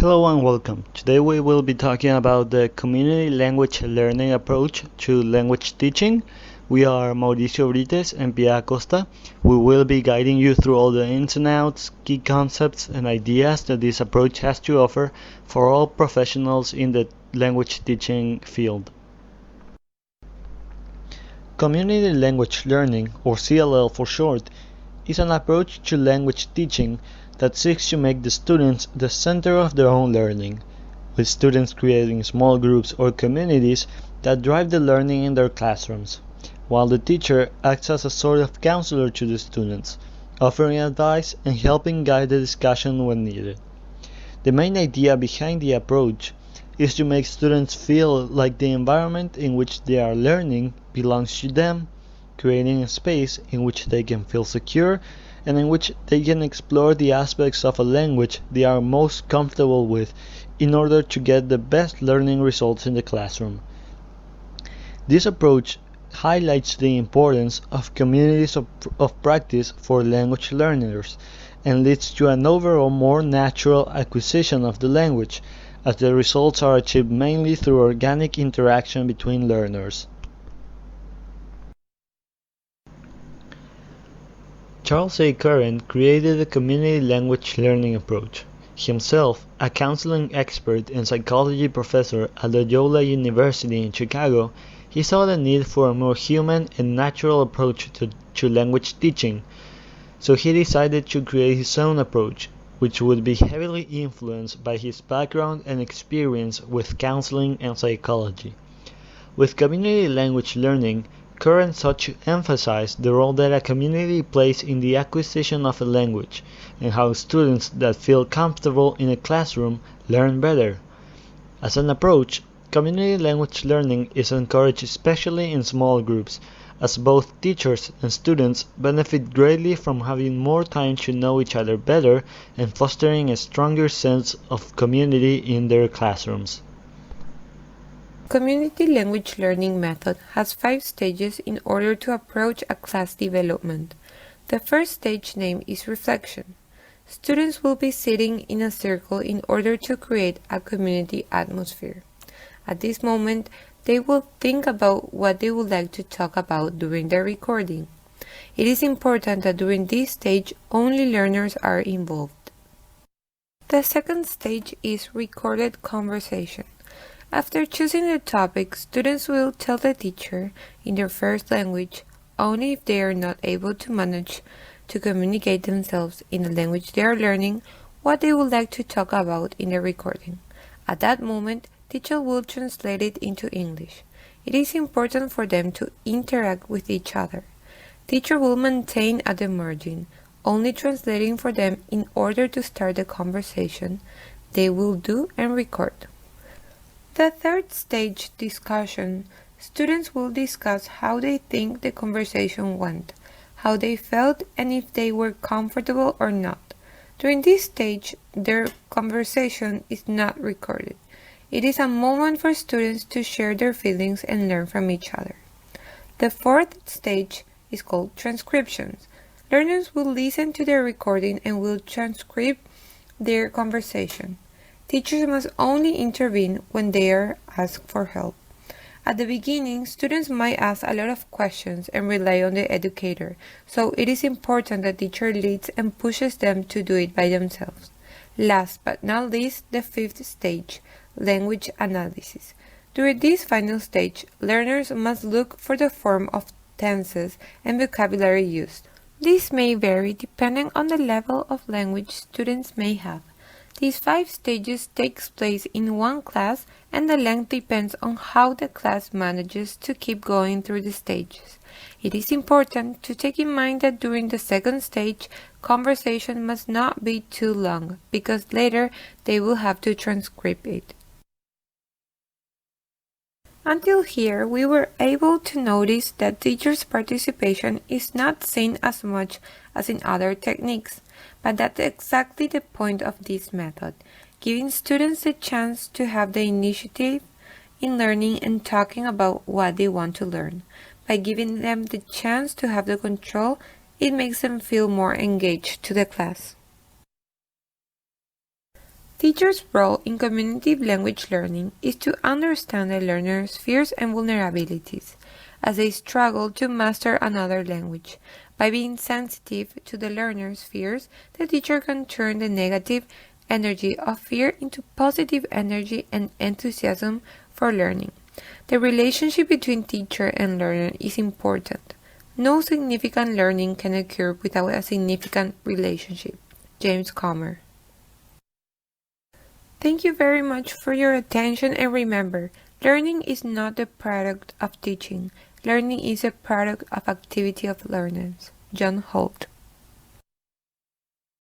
Hello and welcome. Today we will be talking about the community language learning approach to language teaching. We are Mauricio Britez and Pía Acosta. We will be guiding you through all the ins and outs, key concepts and ideas that this approach has to offer for all professionals in the language teaching field. Community language learning, or CLL for short, is an approach to language teaching that seeks to make the students the center of their own learning, with students creating small groups or communities that drive the learning in their classrooms, while the teacher acts as a sort of counselor to the students, offering advice and helping guide the discussion when needed. The main idea behind the approach is to make students feel like the environment in which they are learning belongs to them, creating a space in which they can feel secure and in which they can explore the aspects of a language they are most comfortable with in order to get the best learning results in the classroom. This approach highlights the importance of communities of practice for language learners and leads to an overall more natural acquisition of the language, as the results are achieved mainly through organic interaction between learners. Charles A. Curran created the community language learning approach. Himself a counseling expert and psychology professor at Loyola University in Chicago, he saw the need for a more human and natural approach to language teaching, so he decided to create his own approach, which would be heavily influenced by his background and experience with counseling and psychology. With community language learning, Curran sought to emphasize the role that a community plays in the acquisition of a language, and how students that feel comfortable in a classroom learn better. As an approach, community language learning is encouraged especially in small groups, as both teachers and students benefit greatly from having more time to know each other better and fostering a stronger sense of community in their classrooms. Community language learning method has 5 stages in order to approach a class development. The first stage name is reflection. Students will be sitting in a circle in order to create a community atmosphere. At this moment, they will think about what they would like to talk about during the recording. It is important that during this stage only learners are involved. The second stage is recorded conversation. After choosing the topic, students will tell the teacher in their first language, only if they are not able to manage to communicate themselves in the language they are learning, what they would like to talk about in the recording. At that moment, teacher will translate it into English. It is important for them to interact with each other. Teacher will maintain at the margin, only translating for them in order to start the conversation. They will do and record. The third stage, discussion. Students will discuss how they think the conversation went, how they felt, and if they were comfortable or not. During this stage, their conversation is not recorded. It is a moment for students to share their feelings and learn from each other. The fourth stage is called transcriptions. Learners will listen to their recording and will transcribe their conversation. Teachers must only intervene when they are asked for help. At the beginning, students might ask a lot of questions and rely on the educator, so it is important that the teacher leads and pushes them to do it by themselves. Last but not least, the fifth stage, language analysis. During this final stage, learners must look for the form of tenses and vocabulary used. This may vary depending on the level of language students may have. These 5 stages takes place in one class, and the length depends on how the class manages to keep going through the stages. It is important to take in mind that during the second stage, conversation must not be too long, because later they will have to transcribe it. Until here, we were able to notice that teachers' participation is not seen as much as in other techniques, but that's exactly the point of this method, giving students the chance to have the initiative in learning and talking about what they want to learn. By giving them the chance to have the control, it makes them feel more engaged to the class. Teachers' role in community language learning is to understand the learner's fears and vulnerabilities as they struggle to master another language. By being sensitive to the learner's fears, the teacher can turn the negative energy of fear into positive energy and enthusiasm for learning. The relationship between teacher and learner is important. No significant learning can occur without a significant relationship. James Comer. Thank you very much for your attention, and remember, learning is not the product of teaching. Learning is a product of activity of learners. John Holt.